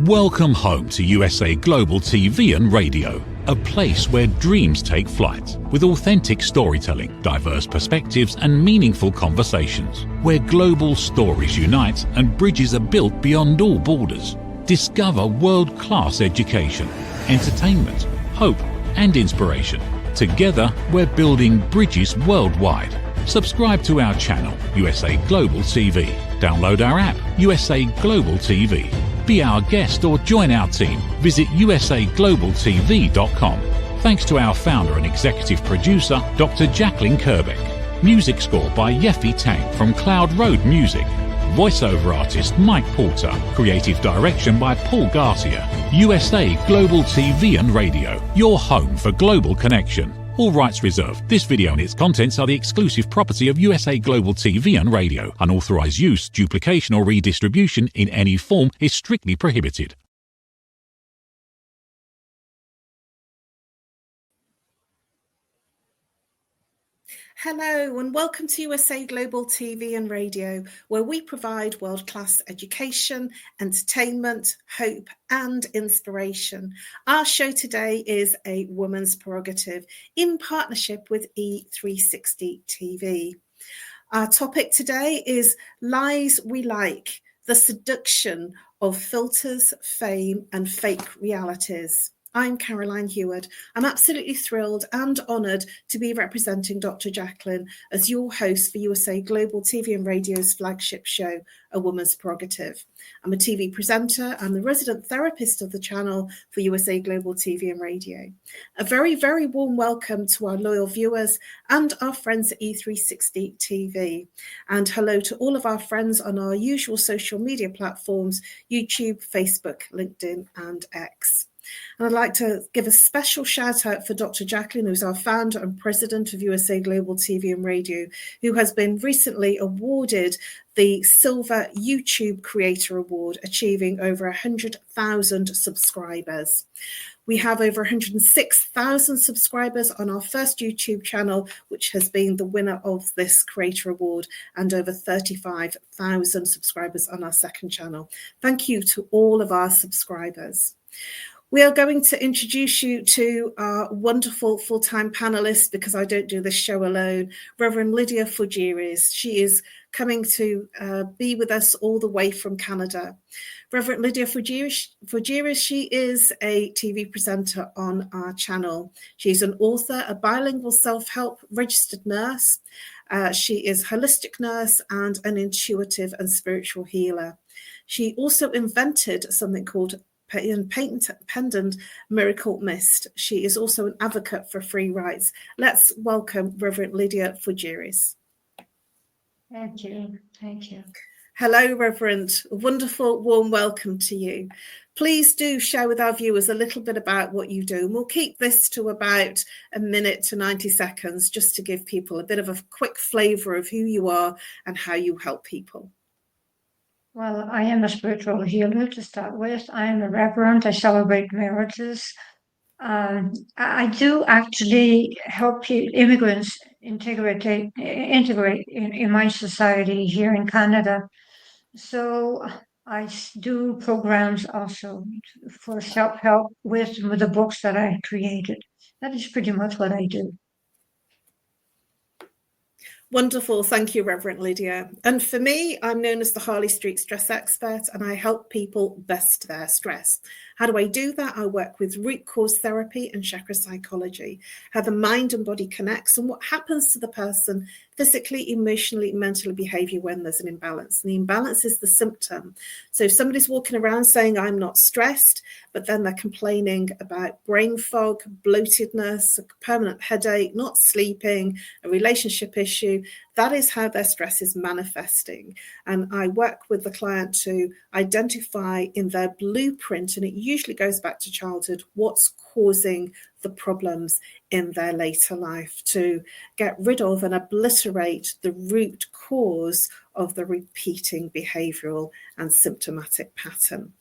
Welcome home to USA Global TV and Radio, a place where dreams take flight, with authentic storytelling, diverse perspectives and meaningful conversations, where global stories unite and bridges are built beyond all borders. Discover world-class education, entertainment, hope and inspiration. Together, we're building bridges worldwide. Subscribe to our channel, USA Global TV. Download our app, USA Global TV. Be our guest or join our team. Visit usaglobaltv.com. Thanks to our founder and executive producer, Dr. Jacalyn Kerbeck. Music score by Yeffy Tang from Cloud Road Music. Voiceover artist Mike Porter. Creative direction by Paul Garcia. USA Global TV and Radio. Your home for global connection. All rights reserved. This video and its contents are the exclusive property of USA Global TV and Radio. Unauthorized use, duplication or redistribution in any form is strictly prohibited. Hello and welcome to USA Global TV and Radio, where we provide world-class education, entertainment, hope and inspiration. Our show today is A Woman's Prerogative in partnership with E360 TV. Our topic today is Lies We Like, the seduction of filters, fame and fake realities. I'm Caroline Heward. I'm absolutely thrilled and honoured to be representing Dr. Jacalyn as your host for USA Global TV and Radio's flagship show, A Woman's Prerogative. I'm a TV presenter and the resident therapist of the channel for USA Global TV and Radio. A very, very warm welcome to our loyal viewers and our friends at E360 TV. And hello to all of our friends on our usual social media platforms, YouTube, Facebook, LinkedIn and X. And I'd like to give a special shout out for Dr. Jacalyn, who's our founder and president of USA Global TV and Radio, who has been recently awarded the Silver YouTube Creator Award, achieving over 100,000 subscribers. We have over 106,000 subscribers on our first YouTube channel, which has been the winner of this Creator Award, and over 35,000 subscribers on our second channel. Thank you to all of our subscribers. We are going to introduce you to our wonderful full-time panelists, because I don't do this show alone, Reverend Lydia Fujiris. She is coming to be with us all the way from Canada. Reverend Lydia Fujiris, she is a TV presenter on our channel. She's an author, a bilingual self-help registered nurse. She is a holistic nurse and an intuitive and spiritual healer. She also invented something called Pendant Miracle Mist. She is also an advocate for free rights. Let's welcome Reverend Lydia Fujiris. Thank you. Thank you. Hello, Reverend. A wonderful, warm welcome to you. Please do share with our viewers a little bit about what you do. And we'll keep this to about a minute to 90 seconds, just to give people a bit of a quick flavour of who you are and how you help people. Well, I am a spiritual healer to start with. I am a reverend. I celebrate marriages. I do actually help immigrants integrate in my society here in Canada. So I do programs also for self-help with the books that I created. That is pretty much what I do. Wonderful. Thank you, Reverend Lydia. And for me, I'm known as the Harley Street Stress Expert, and I help people best their stress. How do I do that? I work with root cause therapy and chakra psychology, how the mind and body connects and what happens to the person physically, emotionally, mentally, behavior when there's an imbalance. And the imbalance is the symptom. So if somebody's walking around saying, I'm not stressed, but then they're complaining about brain fog, bloatedness, a permanent headache, not sleeping, a relationship issue, that is how their stress is manifesting. And I work with the client to identify in their blueprint, and it usually goes back to childhood, what's causing the problems in their later life, to get rid of and obliterate the root cause of the repeating behavioural and symptomatic pattern.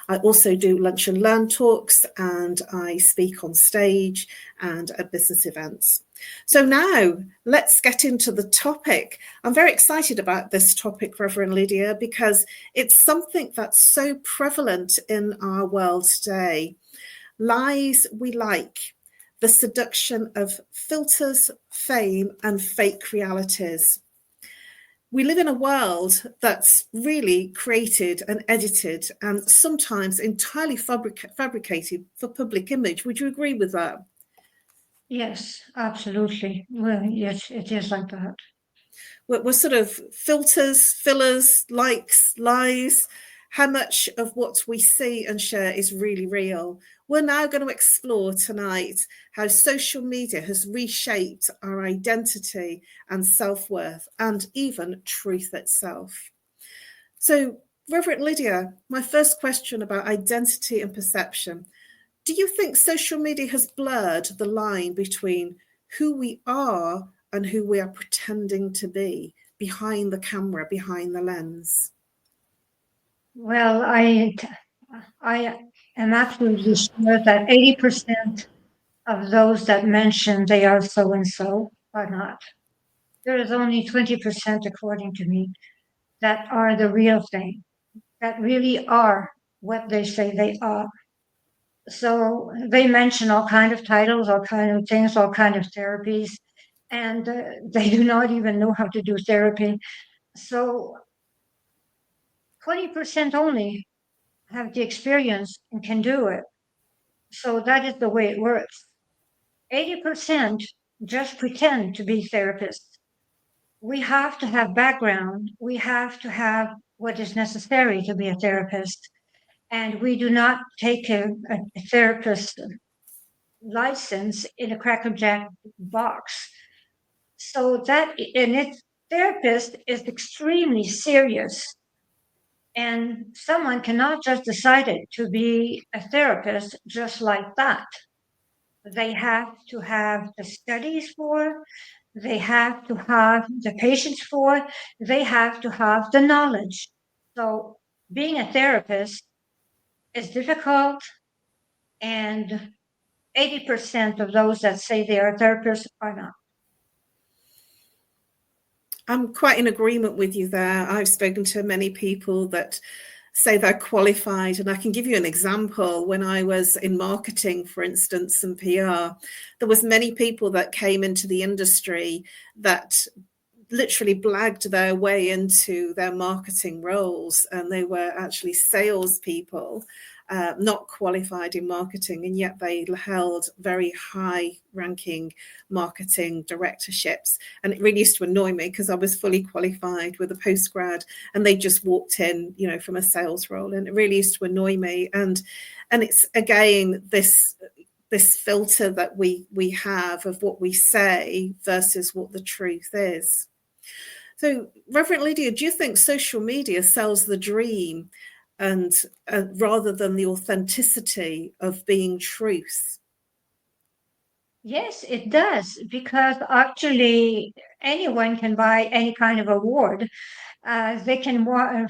I also do lunch and learn talks, and I speak on stage and at business events. So now let's get into the topic. I'm very excited about this topic, Reverend Lydia, because it's something that's so prevalent in our world today. Lies we like, the seduction of filters, fame, and fake realities. We live in a world that's really created and edited and sometimes entirely fabricated for public image. Would you agree with that? Yes, absolutely. Well, yes, it is like that. We're sort of filters, fillers, likes, lies. How much of what we see and share is really real? We're now going to explore tonight how social media has reshaped our identity and self-worth, and even truth itself. So, Reverend Lydia, my first question about identity and perception. Do you think social media has blurred the line between who we are and who we are pretending to be behind the camera, behind the lens? Well, I am absolutely sure that 80% of those that mention they are so and so are not. There is only 20%, according to me, that are the real thing, that really are what they say they are. So they mention all kind of titles, all kind of things, all kind of therapies, and they do not even know how to do therapy. So 20% only have the experience and can do it. So that is the way it works. 80% just pretend to be therapists. We have to have background. We have to have what is necessary to be a therapist. And we do not take a therapist license in a crackerjack box. So that, and its therapist is extremely serious. And someone cannot just decide to be a therapist just like that. They have to have the studies for, they have to have the patients for, they have to have the knowledge. So being a therapist is difficult, and 80% of those that say they are therapists are not. I'm quite in agreement with you there. I've spoken to many people that say they're qualified, and I can give you an example. When I was in marketing, for instance, and PR, there was many people that came into the industry that literally blagged their way into their marketing roles, and they were actually salespeople, not qualified in marketing, and yet they held very high ranking marketing directorships. And it really used to annoy me because I was fully qualified with a postgrad, and they just walked in, you know, from a sales role, and it really used to annoy me. And it's again this filter that we have of what we say versus what the truth is. So, Reverend Lydia, do you think social media sells the dream and rather than the authenticity of being truth? Yes, it does, because actually anyone can buy any kind of award. They can buy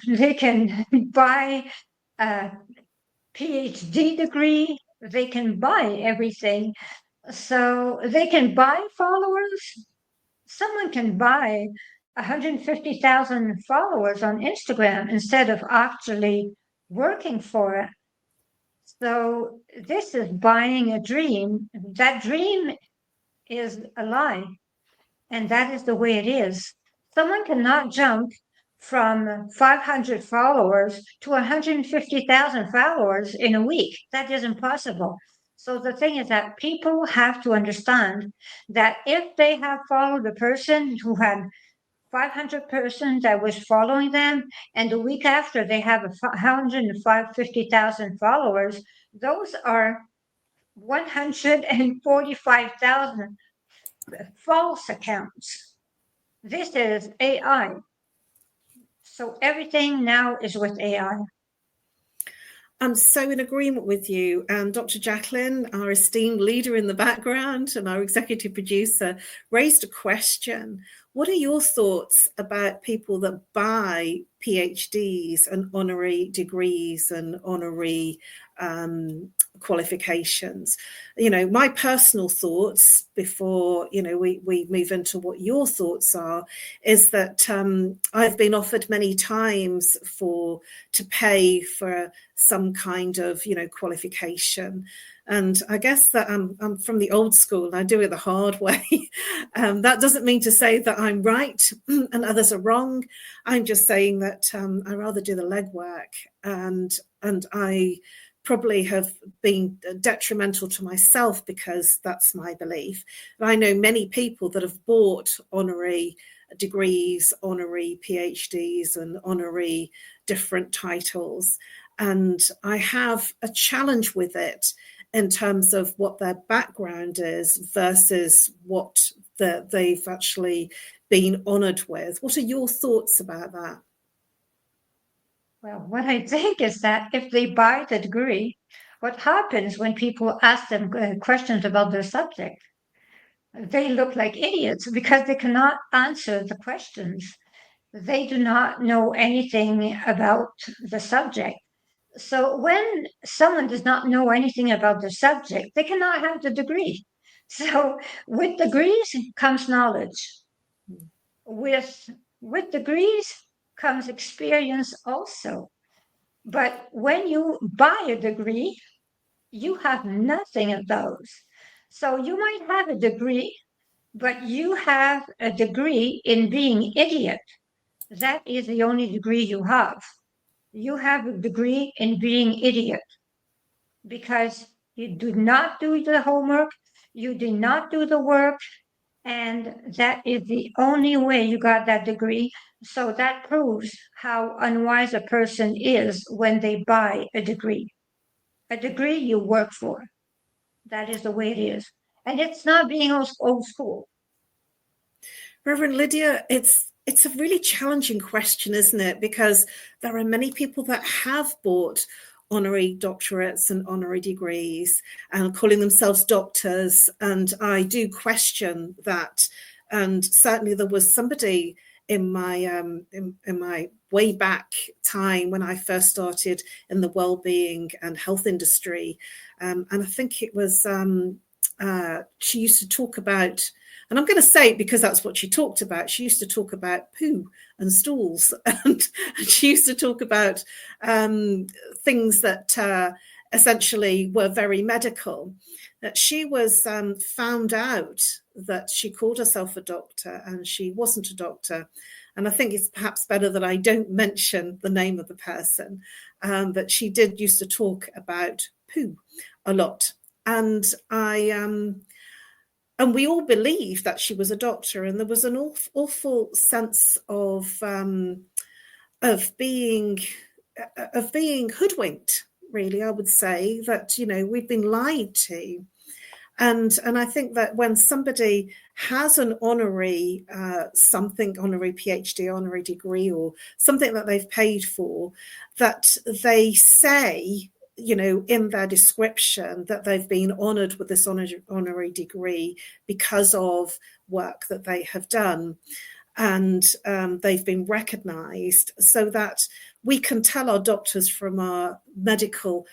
a PhD degree. They can buy everything. So they can buy followers. Someone can buy 150,000 followers on Instagram instead of actually working for it. So this is buying a dream. That dream is a lie, and that is the way it is. Someone cannot jump from 500 followers to 150,000 followers in a week. That is impossible. So the thing is that people have to understand that if they have followed a person who had 500 persons that was following them, and the week after they have 150,000 followers, those are 145,000 false accounts. This is AI. So everything now is with AI. I'm so in agreement with you. And Dr. Jacalyn, our esteemed leader in the background and our executive producer, raised a question. What are your thoughts about people that buy PhDs and honorary degrees and honorary qualifications? My personal thoughts before, we move into what your thoughts are, is that I've been offered many times to pay for some kind of, qualification. And I guess that I'm from the old school and I do it the hard way. That doesn't mean to say that I'm right and others are wrong. I'm just saying that I rather do the legwork, and I probably have been detrimental to myself because that's my belief. And I know many people that have bought honorary degrees, honorary PhDs, and honorary different titles. And I have a challenge with it in terms of what their background is versus what they've actually been honoured with. What are your thoughts about that? Well, what I think is that if they buy the degree, what happens when people ask them questions about their subject? They look like idiots because they cannot answer the questions. They do not know anything about the subject. So when someone does not know anything about the subject, they cannot have the degree. So with degrees comes knowledge. With degrees comes experience also. But when you buy a degree, you have nothing of those. So you might have a degree, but you have a degree in being idiot. That is the only degree you have. You have a degree in being idiot because you do not do the homework, you do not do the work, and that is the only way you got that degree. So that proves how unwise a person is when they buy a degree. A degree you work for. That is the way it is. And it's not being old school. Reverend Lydia, it's a really challenging question, isn't it? Because there are many people that have bought honorary doctorates and honorary degrees and calling themselves doctors. And I do question that. And certainly there was somebody in my in my way back time when I first started in the well-being and health industry. And I think it was she used to talk about, and I'm going to say it because that's what she talked about. She used to talk about poo and stools, and she used to talk about things that essentially were very medical. That she was found out that she called herself a doctor and she wasn't a doctor. And I think it's perhaps better that I don't mention the name of the person, but she did used to talk about poo a lot. And and we all believed that she was a doctor, and there was an awful sense of being hoodwinked. Really, I would say that we've been lied to, and I think that when somebody has an honorary honorary PhD, honorary degree, or something that they've paid for, that they say, in their description that they've been honoured with this honorary degree because of work that they have done, and they've been recognised, so that we can tell our doctors from our medical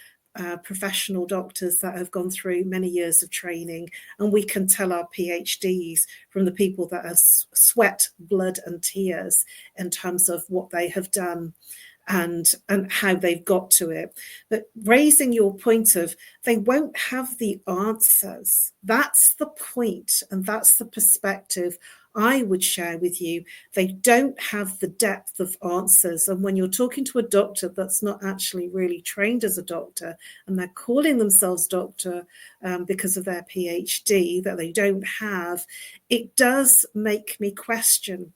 professional doctors that have gone through many years of training, and we can tell our PhDs from the people that have sweat, blood and tears in terms of what they have done and how they've got to it. But raising your point of they won't have the answers, that's the point, and that's the perspective I would share with you. They don't have the depth of answers. And when you're talking to a doctor that's not actually really trained as a doctor, and they're calling themselves doctor because of their PhD that they don't have, it does make me question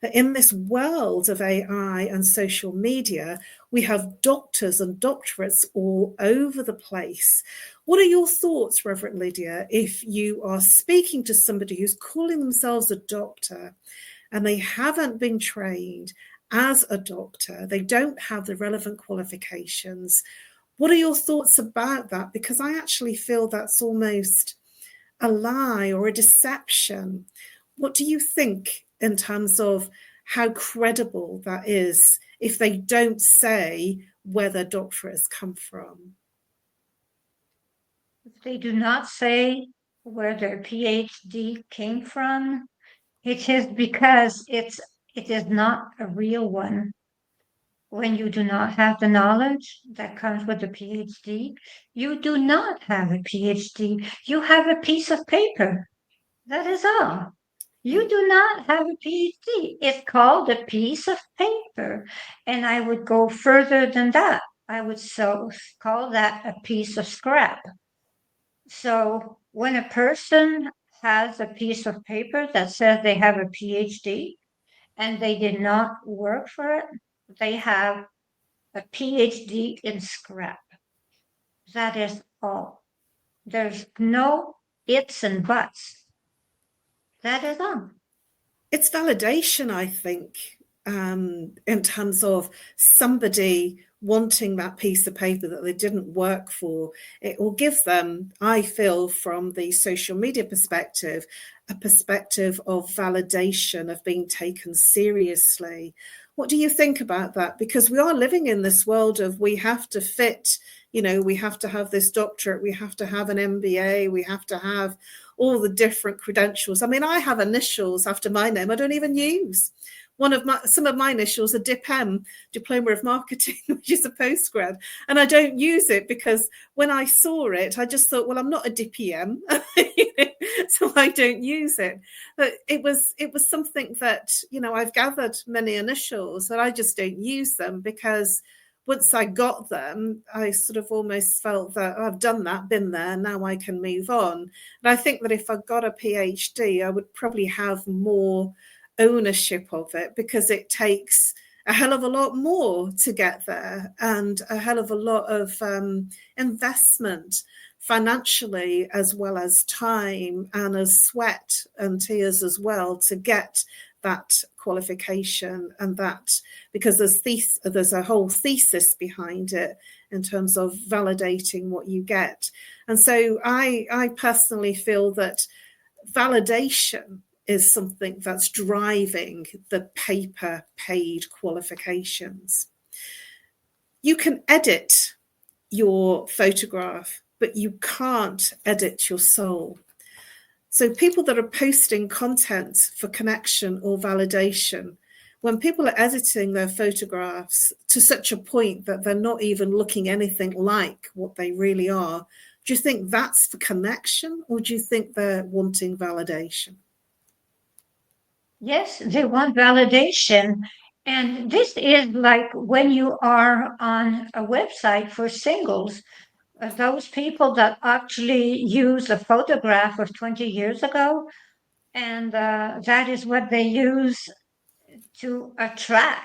that in this world of AI and social media, we have doctors and doctorates all over the place. What are your thoughts, Reverend Lydia, if you are speaking to somebody who's calling themselves a doctor and they haven't been trained as a doctor, they don't have the relevant qualifications? What are your thoughts about that? Because I actually feel that's almost a lie or a deception. What do you think in terms of how credible that is if they don't say where their doctorate has come from? If they do not say where their PhD came from, it is because it is not a real one. When you do not have the knowledge that comes with a PhD, you do not have a PhD. You have a piece of paper. That is all. You do not have a PhD. It's called a piece of paper. And I would go further than that. I would call that a piece of scrap. So when a person has a piece of paper that says they have a PhD and they did not work for it, they have a PhD in scrap. That is all. There's no ifs and buts. That is all. It's validation, I think, in terms of somebody wanting that piece of paper that they didn't work for. It will give them, I feel, from the social media perspective, a perspective of validation, of being taken seriously. What do you think about that? Because we are living in this world of we have to fit, we have to have this doctorate, we have to have an MBA, we have to have all the different credentials. I mean, I have initials after my name I don't even use. Some of my initials are DIPM, Diploma of Marketing, which is a postgrad, and I don't use it because when I saw it, I just thought, well, I'm not a DPM, so I don't use it. But it was something that, I've gathered many initials, and I just don't use them because once I got them, I sort of almost felt that I've done that, been there, now I can move on. And I think that if I got a PhD, I would probably have more ownership of it because it takes a hell of a lot more to get there and a hell of a lot of investment financially as well as time and as sweat and tears as well to get that qualification, and that because there's a whole thesis behind it in terms of validating what you get. And so I personally feel that validation is something that's driving the paper paid qualifications. You can edit your photograph, but you can't edit your soul. So people that are posting content for connection or validation, when people are editing their photographs to such a point that they're not even looking anything like what they really are, do you think that's for connection, or do you think they're wanting validation? Yes, they want validation. And this is like when you are on a website for singles, those people that actually use a photograph of 20 years ago, and that is what they use to attract.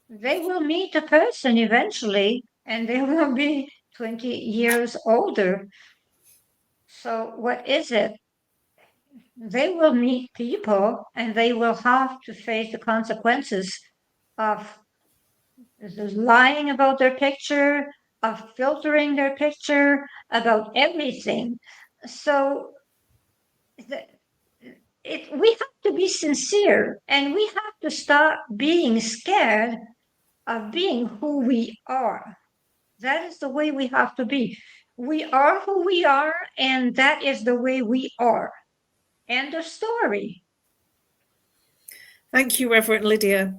They will meet a person eventually, and they will be 20 years older. So, what is it? They will meet people and they will have to face the consequences of lying about their picture, of filtering their picture, about everything. So we have to be sincere and we have to stop being scared of being who we are. That is the way we have to be. We are who we are, and that is the way we are. End of story. Thank you, Reverend Lydia.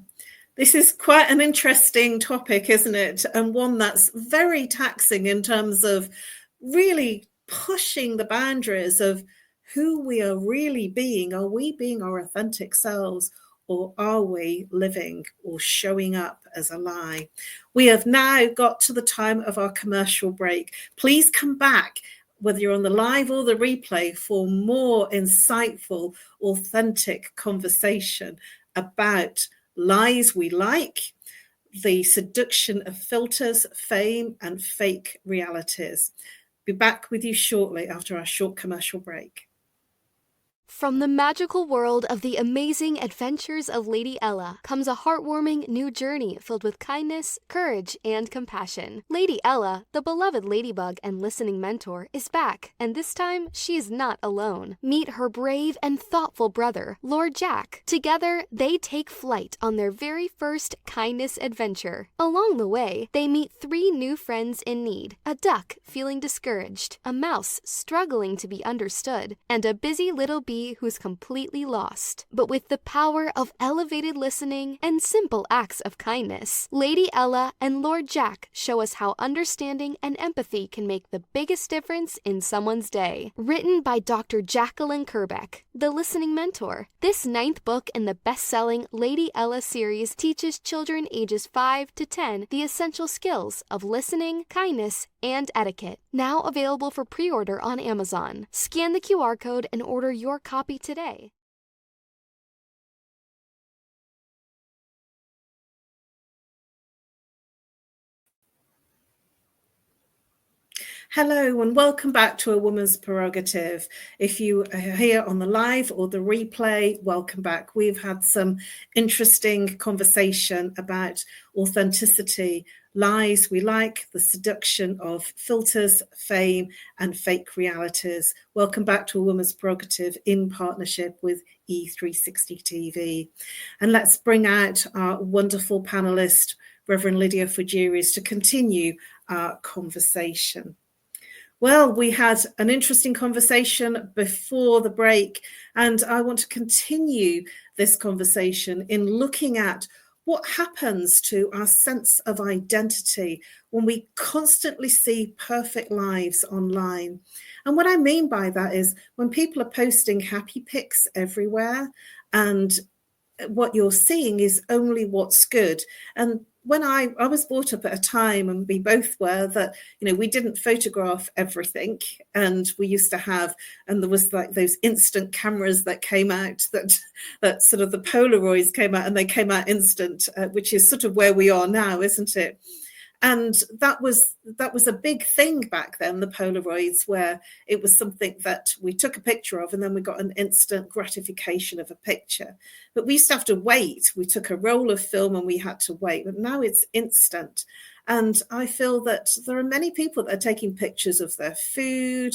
This is quite an interesting topic, isn't it? And one that's very taxing in terms of really pushing the boundaries of who we are really being. Are we being our authentic selves, or are we living or showing up as a lie? We have now got to the time of our commercial break. Please come back, whether you're on the live or the replay, for more insightful, authentic conversation about lies we like, the seduction of filters, fame, and fake realities. Be back with you shortly after our short commercial break. From the magical world of the amazing adventures of Lady Ella comes a heartwarming new journey filled with kindness, courage, and compassion. Lady Ella, the beloved ladybug and listening mentor, is back, and this time she is not alone. Meet her brave and thoughtful brother, Lord Jack. Together, they take flight on their very first kindness adventure. Along the way, they meet 3 new friends in need: a duck feeling discouraged, a mouse struggling to be understood, and a busy little bee who's completely lost. But with the power of elevated listening and simple acts of kindness, Lady Ella and Lord Jack show us how understanding and empathy can make the biggest difference in someone's day. Written by Dr. Jacalyn Kerbeck, the listening mentor, this 9th book in the best-selling Lady Ella series teaches children ages 5 to 10 the essential skills of listening, kindness, and etiquette. Now available for pre-order on Amazon. Scan the QR code and order your copy today. Hello and welcome back to A Woman's Prerogative. If you are here on the live or the replay, welcome back. We've had some interesting conversation about authenticity, lies we like, the seduction of filters, fame, and fake realities. Welcome back to A Woman's Prerogative in partnership with E360 TV. And let's bring out our wonderful panelist, Reverend Lydia Fujiris, to continue our conversation. Well, we had an interesting conversation before the break, and I want to continue this conversation in looking at what happens to our sense of identity when we constantly see perfect lives online. And what I mean by that is when people are posting happy pics everywhere, and what you're seeing is only what's good. And when I was brought up at a time, and we both were, that, you know, we didn't photograph everything, and we used to have, and there was like those instant cameras that came out, that sort of the Polaroids came out, and they came out instant, which is sort of where we are now, isn't it? And that was a big thing back then, the Polaroids, where it was something that we took a picture of and then we got an instant gratification of a picture. But we used to have to wait. We took a roll of film and we had to wait. But now it's instant. And I feel that there are many people that are taking pictures of their food,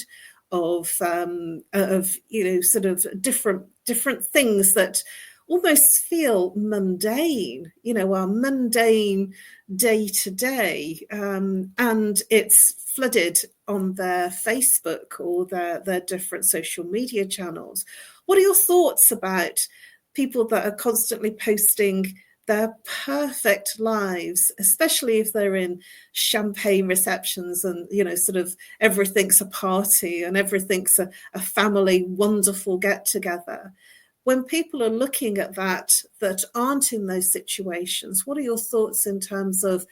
of you know, sort of different things that almost feel mundane, you know, our mundane day to day, and it's flooded on their Facebook or their different social media channels. What are your thoughts about people that are constantly posting their perfect lives, especially if they're in champagne receptions and, you know, sort of everything's a party and everything's a family wonderful get together? When people are looking at that aren't in those situations, what are your thoughts in terms of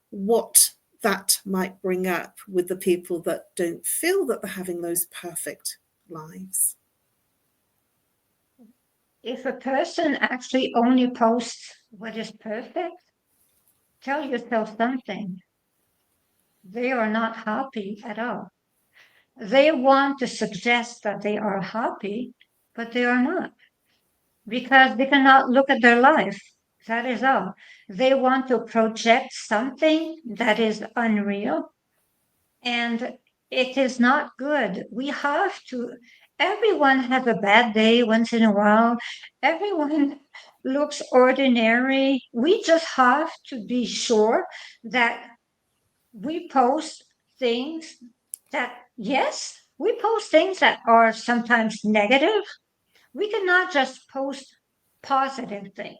what that might bring up with the people that don't feel that they're having those perfect lives? If a person actually only posts what is perfect, tell yourself something. They are not happy at all. They want to suggest that they are happy, but they are not, because they cannot look at their life. That is all. They want to project something that is unreal, and it is not good. We have to, everyone has a bad day once in a while. Everyone looks ordinary. We just have to be sure that we post things that, yes, we post things that are sometimes negative. We cannot just post positive things.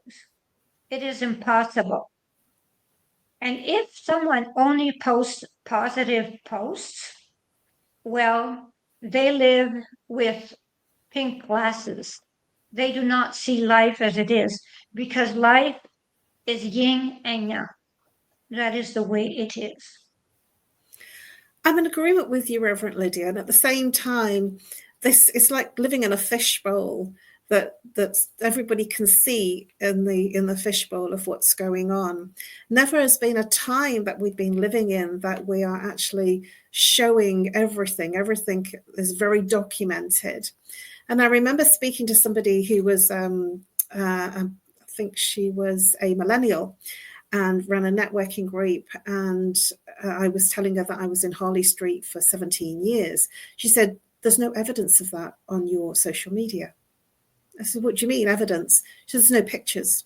It is impossible. And if someone only posts positive posts, well, they live with pink glasses. They do not see life as it is, because life is yin and yang. That is the way it is. I'm in agreement with you, Reverend Lydia, and at the same time, this is like living in a fishbowl that everybody can see in the fishbowl of what's going on. Never has been a time that we've been living in that we are actually showing everything. Everything is very documented. And I remember speaking to somebody who was, I think she was a millennial and ran a networking group. And I was telling her that I was in Harley Street for 17 years. She said, there's no evidence of that on your social media. I said, what do you mean, evidence? She said, there's no pictures.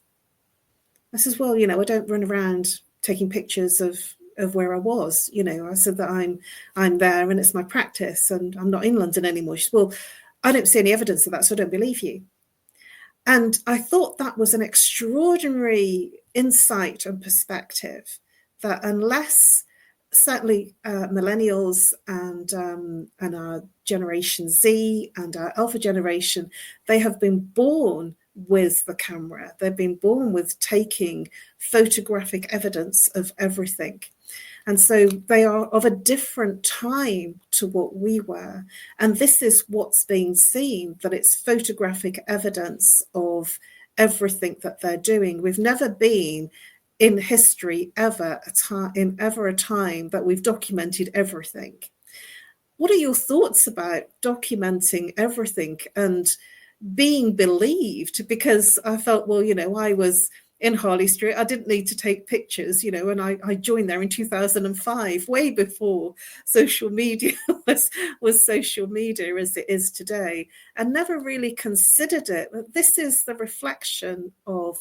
I said, well, I don't run around taking pictures of where I was. I said that I'm there and it's my practice and I'm not in London anymore. She said, well, I don't see any evidence of that, so I don't believe you. And I thought that was an extraordinary insight and perspective, that unless certainly millennials and our Generation Z and our Alpha generation, they have been born with the camera. They've been born with taking photographic evidence of everything. And so they are of a different time to what we were. And this is what's being seen, that it's photographic evidence of everything that they're doing. We've never been in history ever a time that we've documented everything. What are your thoughts about documenting everything and being believed? Because I felt, well, I was in Harley Street. I didn't need to take pictures, and I joined there in 2005, way before social media was social media as it is today, and never really considered it. This is the reflection of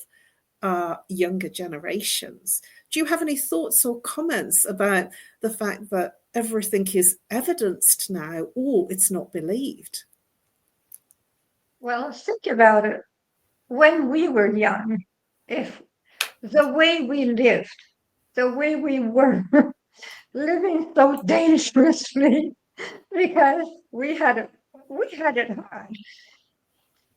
younger generations. Do you have any thoughts or comments about the fact that everything is evidenced now, or it's not believed? Well, think about it. When we were young, if the way we lived, the way we were living so dangerously because we had it hard.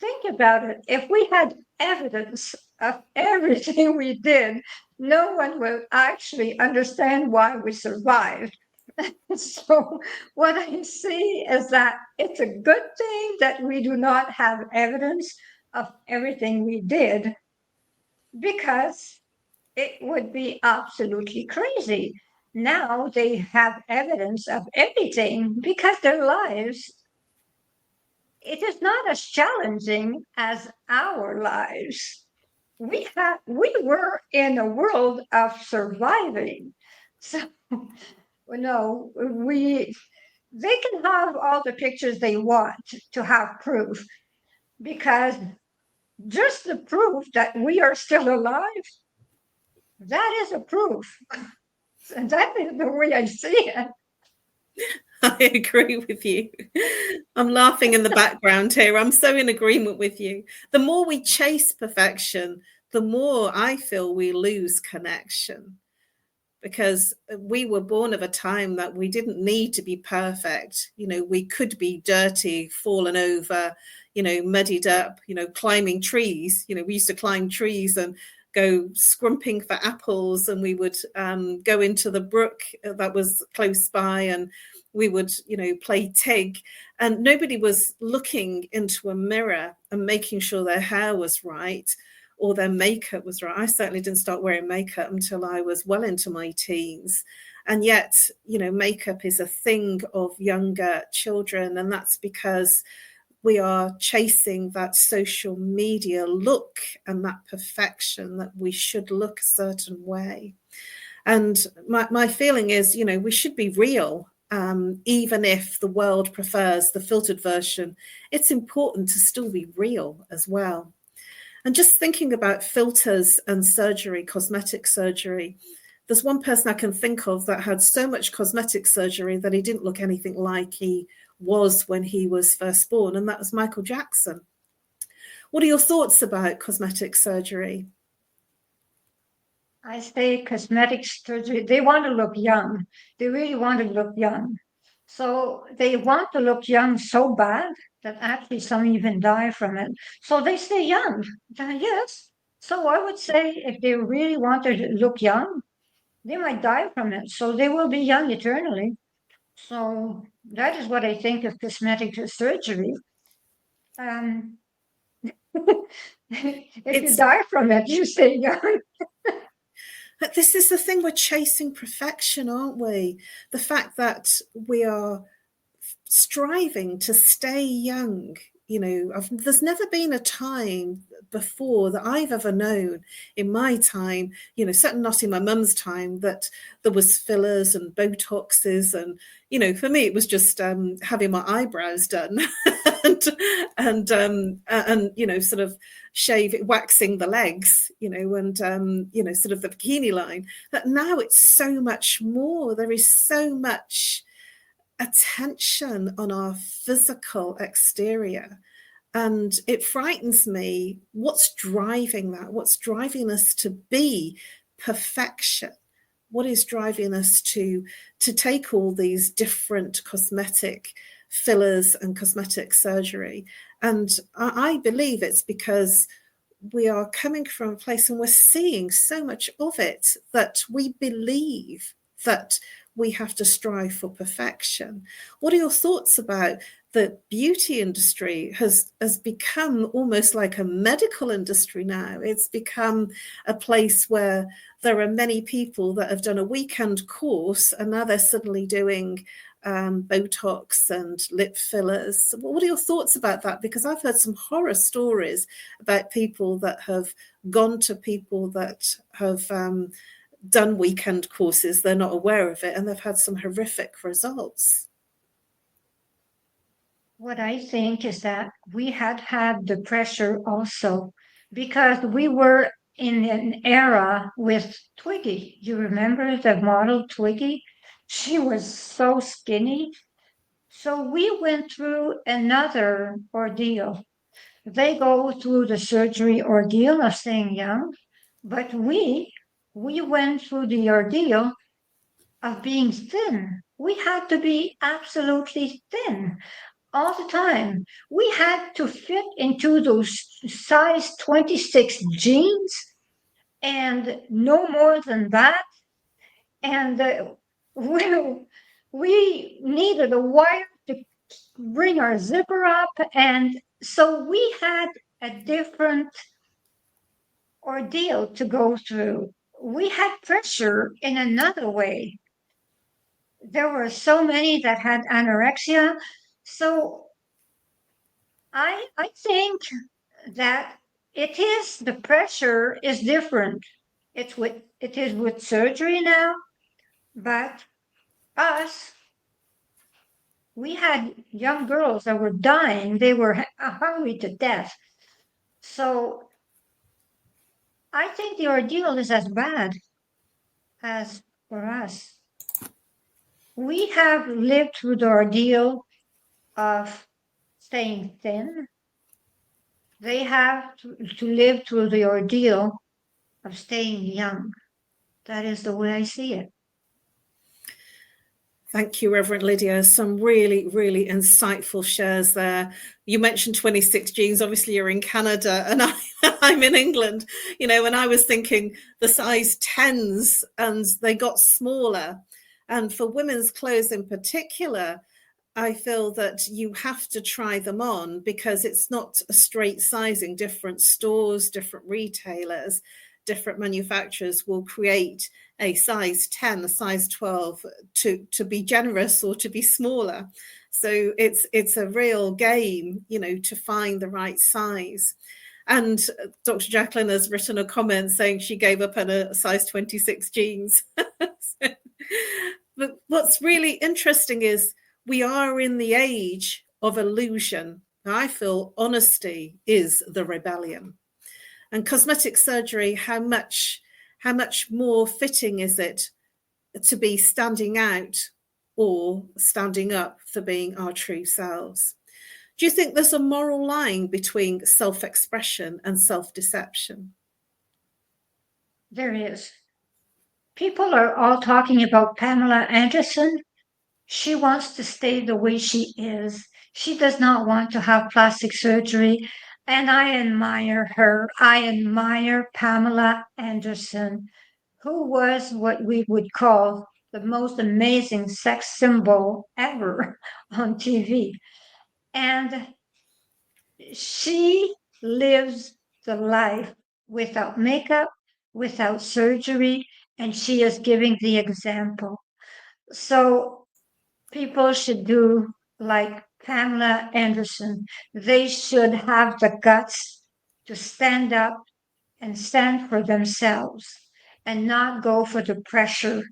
Think about it. If we had evidence of everything we did, no one will actually understand why we survived. So what I see is that it's a good thing that we do not have evidence of everything we did, because it would be absolutely crazy. Now they have evidence of everything because their lives, it is not as challenging as our lives. We were in a world of surviving. So they can have all the pictures they want to have proof, because just the proof that we are still alive, that is a proof. And that is the way I see it. I agree with you. I'm laughing in the background here. I'm so in agreement with you. The more we chase perfection, the more I feel we lose connection, because we were born of a time that we didn't need to be perfect. We could be dirty, fallen over, muddied up, climbing trees. We used to climb trees and go scrumping for apples, and we would go into the brook that was close by, and we would, play tig, and nobody was looking into a mirror and making sure their hair was right or their makeup was right. I certainly didn't start wearing makeup until I was well into my teens. And yet, makeup is a thing of younger children, and that's because we are chasing that social media look and that perfection, that we should look a certain way. And my feeling is, we should be real. Even if the world prefers the filtered version, it's important to still be real as well. And just thinking about filters and surgery, cosmetic surgery, there's one person I can think of that had so much cosmetic surgery that he didn't look anything like he was when he was first born, and that was Michael Jackson. What are your thoughts about cosmetic surgery? I say cosmetic surgery, they want to look young. They really want to look young. So they want to look young so bad that actually some even die from it. So they stay young. Yes. So I would say if they really want to look young, they might die from it. So they will be young eternally. So that is what I think of cosmetic surgery. If you die from it, you stay young. But this is the thing, we're chasing perfection, aren't we? The fact that we are striving to stay young there's never been a time before that I've ever known in my time, certainly not in my mum's time, that there was fillers and Botoxes. And, for me, it was just having my eyebrows done and sort of waxing the legs, and, sort of the bikini line. But now it's so much more. There is so much attention on our physical exterior, and it frightens me. What's driving that? What's driving us to be perfection? What is driving us to take all these different cosmetic fillers and cosmetic surgery? And I believe it's because we are coming from a place, and we're seeing so much of it, that we believe that we have to strive for perfection. What are your thoughts about the beauty industry has become almost like a medical industry now? It's become a place where there are many people that have done a weekend course, and now they're suddenly doing Botox and lip fillers. What are your thoughts about that? Because I've heard some horror stories about people that have gone to people that have done weekend courses. They're not aware of it, and they've had some horrific results. What I think is that we had the pressure also, because we were in an era with Twiggy. You remember the model Twiggy? She was so skinny. So we went through another ordeal. They go through the surgery ordeal of staying young, but we went through the ordeal of being thin. We had to be absolutely thin all the time. We had to fit into those size 26 jeans and no more than that. And we needed a wire to bring our zipper up. And so we had a different ordeal to go through. We had pressure in another way. There were so many that had anorexia. So I think that the pressure is different. It is with surgery now, but us, we had young girls that were dying. They were hungry to death. So I think the ordeal is as bad as for us. We have lived through the ordeal of staying thin. They have to live through the ordeal of staying young. That is the way I see it. Thank you, Reverend Lydia. Some really, really insightful shares there. You mentioned 26 genes. Obviously, you're in Canada and I'm in England. And I was thinking the size 10s, and they got smaller. And for women's clothes in particular, I feel that you have to try them on, because it's not a straight sizing. Different stores, different retailers, different manufacturers will create a size 10, a size 12 to be generous or to be smaller. So it's a real game, to find the right size. And Dr. Jacalyn has written a comment saying she gave up on a size 26 jeans. But what's really interesting is we are in the age of illusion. I feel honesty is the rebellion. And cosmetic surgery, how much more fitting is it to be standing out or standing up for being our true selves? Do you think there's a moral line between self-expression and self-deception? There is. People are all talking about Pamela Anderson. She wants to stay the way she is. She does not want to have plastic surgery. And I admire her. I admire Pamela Anderson, who was what we would call the most amazing sex symbol ever on TV. And she lives the life without makeup, without surgery, and she is giving the example. So people should do like Pamela Anderson. They should have the guts to stand up and stand for themselves and not go for the pressure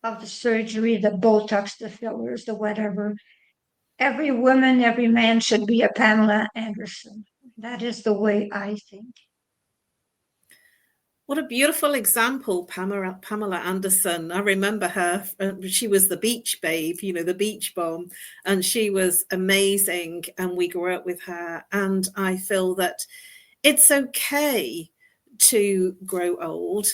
of the surgery, the Botox, the fillers, the whatever. Every woman, every man should be a Pamela Anderson. That is the way I think. What a beautiful example, Pamela Anderson. I remember her. She was the beach babe, the beach bomb, and she was amazing. And we grew up with her. And I feel that it's okay to grow old.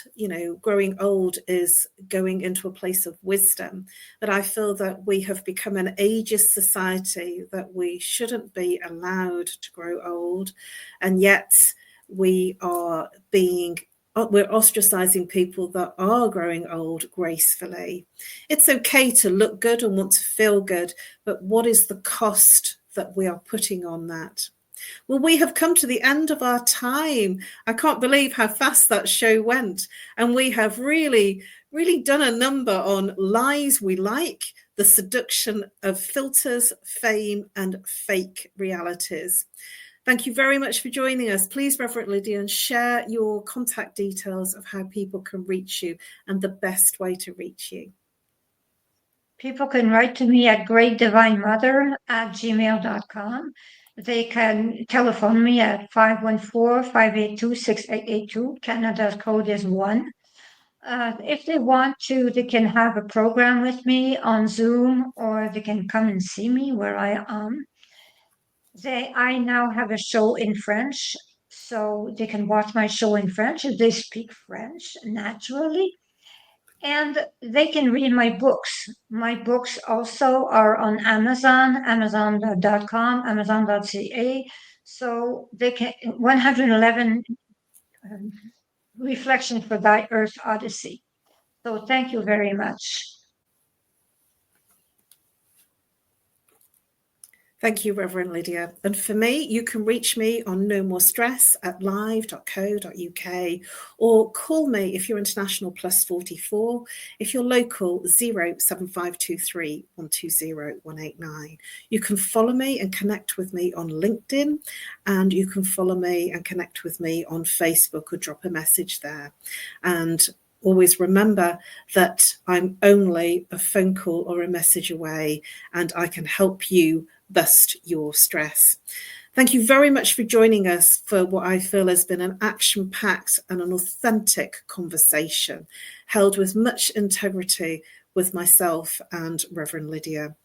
Growing old is going into a place of wisdom. But I feel that we have become an ageist society, that we shouldn't be allowed to grow old. And yet we're ostracizing people that are growing old gracefully. It's okay to look good and want to feel good, but what is the cost that we are putting on that? Well, we have come to the end of our time. I can't believe how fast that show went. And we have really, really done a number on lies we like, the seduction of filters, fame, and fake realities. Thank you very much for joining us. Please, Reverend Lydia, share your contact details of how people can reach you and the best way to reach you. People can write to me at greatdivinemother@gmail.com. They can telephone me at 514-582-6882. Canada's code is 1. If they want to, they can have a program with me on Zoom, or they can come and see me where I am. I now have a show in French, so they can watch my show in French if they speak French naturally. And they can read my books. My books also are on Amazon, amazon.com, amazon.ca. So they can 111 Reflection for Thy Earth Odyssey. So thank you very much. Thank you, Reverend Lydia. And for me, you can reach me on No More Stress at live.co.uk, or call me if you're international +44, if you're local 07523 120 189. You can follow me and connect with me on LinkedIn, and you can follow me and connect with me on Facebook or drop a message there. And always remember that I'm only a phone call or a message away, and I can help you bust your stress. Thank you very much for joining us for what I feel has been an action-packed and an authentic conversation held with much integrity with myself and Reverend Lydia.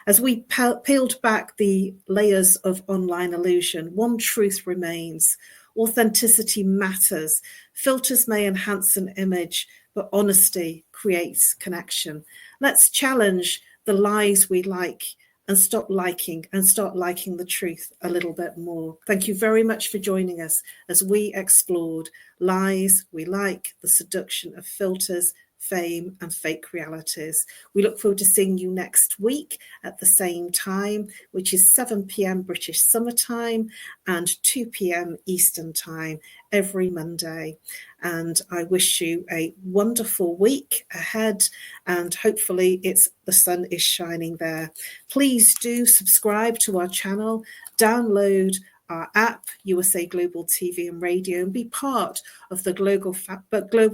As we peeled back the layers of online illusion, one truth remains: authenticity matters. Filters may enhance an image, but honesty creates connection. Let's challenge the lies we like and start liking the truth a little bit more. Thank you very much for joining us as we explored lies we like, the seduction of filters, fame, and fake realities. We look forward to seeing you next week at the same time, which is 7 p.m. British Summer Time and 2 p.m. Eastern Time every Monday. And I wish you a wonderful week ahead, and hopefully the sun is shining there. Please do subscribe to our channel, download our app, USA Global TV and Radio, and be part of the global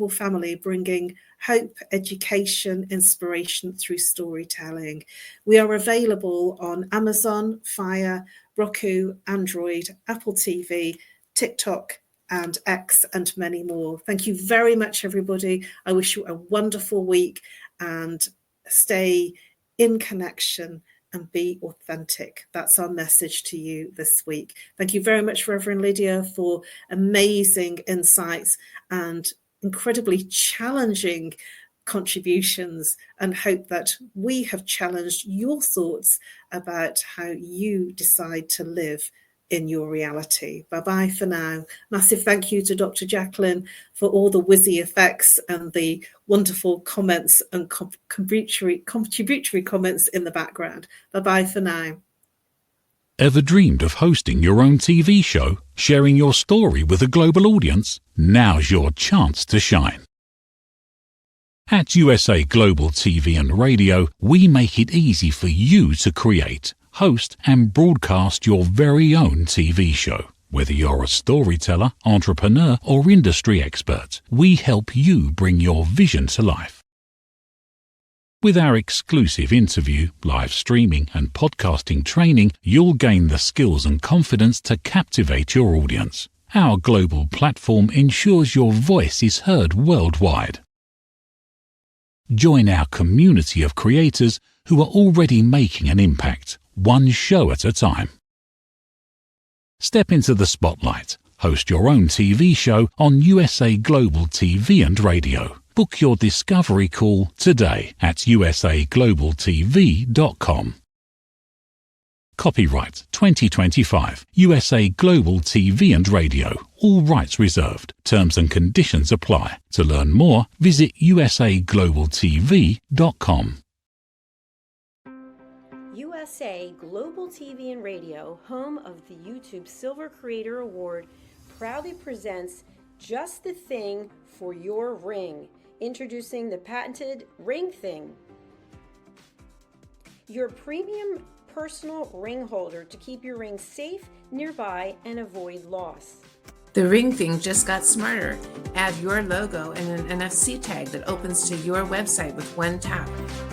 family, bringing hope, education, inspiration through storytelling. We are available on Amazon, Fire, Roku, Android, Apple TV, TikTok, and X, and many more. Thank you very much, everybody. I wish you a wonderful week, and stay in connection and be authentic. That's our message to you this week. Thank you very much, Reverend Lydia, for amazing insights and incredibly challenging contributions, and hope that we have challenged your thoughts about how you decide to live in your reality. Bye-bye for now. Massive thank you to Dr. Jacalyn for all the whizzy effects and the wonderful comments and contributory comments in the background. Bye-bye for now. Ever dreamed of hosting your own TV show, sharing your story with a global audience? Now's your chance to shine. At USA Global TV and Radio, we make it easy for you to create, host and broadcast your very own TV show. Whether you're a storyteller, entrepreneur, or industry expert, we help you bring your vision to life. With our exclusive interview, live streaming, and podcasting training, you'll gain the skills and confidence to captivate your audience. Our global platform ensures your voice is heard worldwide. Join our community of creators who are already making an impact, one show at a time. Step into the spotlight. Host your own TV show on USA Global TV and Radio. Book your discovery call today at usaglobaltv.com. Copyright 2025 USA Global TV and Radio. All rights reserved. Terms and conditions apply. To learn more, visit usaglobaltv.com. USA Global TV and Radio, home of the YouTube Silver Creator Award, proudly presents Just the Thing for Your Ring. Introducing the patented Ring Thing. Your premium personal ring holder to keep your ring safe, nearby, and avoid loss. The Ring Thing just got smarter. Add your logo and an NFC tag that opens to your website with one tap.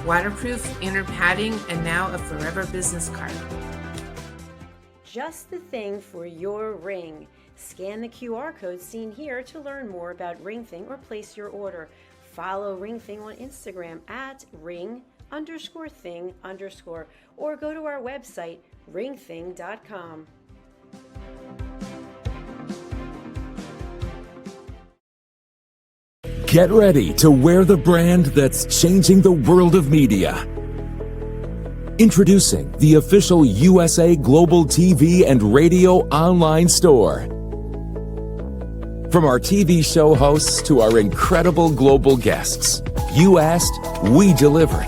Waterproof, inner padding, and now a forever business card. Just the thing for your ring. Scan the QR code seen here to learn more about Ring Thing or place your order. Follow Ring Thing on Instagram at ring_thing_ or go to our website ringthing.com. Get ready to wear the brand that's changing the world of media. Introducing the official USA Global TV and Radio online store. From our TV show hosts to our incredible global guests, you asked, we delivered.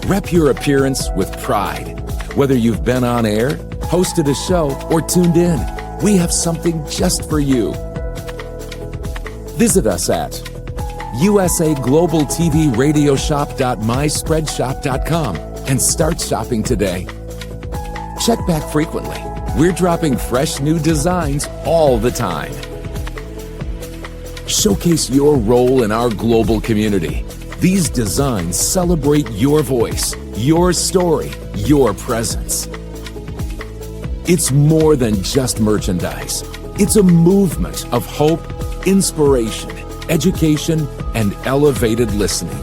Rep your appearance with pride. Whether you've been on air, hosted a show, or tuned in, we have something just for you. Visit us at usaglobaltvradioshoп.myspreadshop.com and start shopping today. Check back frequently. We're dropping fresh new designs all the time. Showcase your role in our global community. These designs celebrate your voice, your story, your presence. It's more than just merchandise. It's a movement of hope, inspiration, education, and elevated listening.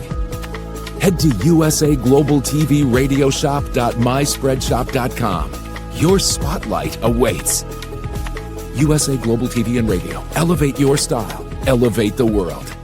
Head to usaglobaltvradioshoп.myspreadshop.com. Your spotlight awaits. USA Global TV and Radio. Elevate your style. Elevate the world.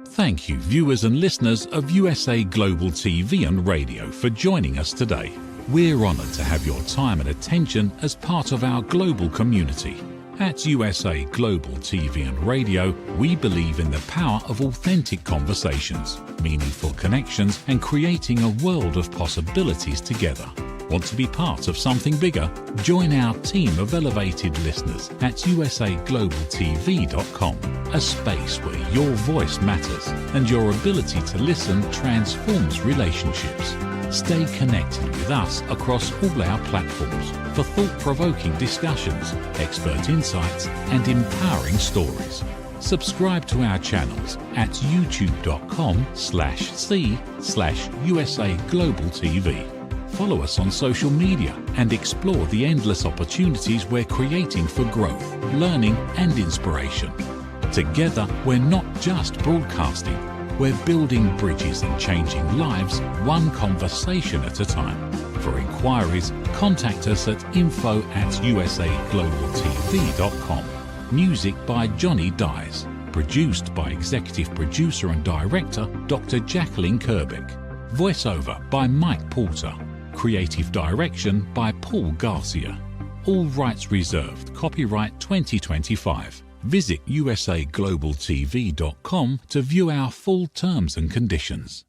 Thank you, viewers and listeners of USA Global TV and Radio, for joining us today. We're honored to have your time and attention as part of our global community. At USA Global TV and Radio, we believe in the power of authentic conversations, meaningful connections, and creating a world of possibilities together. Want to be part of something bigger? Join our team of elevated listeners at usaglobaltv.com, a space where your voice matters and your ability to listen transforms relationships. Stay connected with us across all our platforms for thought-provoking discussions, expert insights, and empowering stories. Subscribe to our channels at youtube.com/c/USAGlobalTV. Follow us on social media and explore the endless opportunities we're creating for growth, learning, and inspiration. Together, we're not just broadcasting, we're building bridges and changing lives one conversation at a time. For inquiries, contact us at info@usaglobaltv.com. Music by Johnny Dies. Produced by Executive Producer and Director Dr. Jacalyn Kerbeck. Voiceover by Mike Porter. Creative Direction by Paul Garcia. All rights reserved. Copyright 2025. Visit usaglobaltv.com to view our full terms and conditions.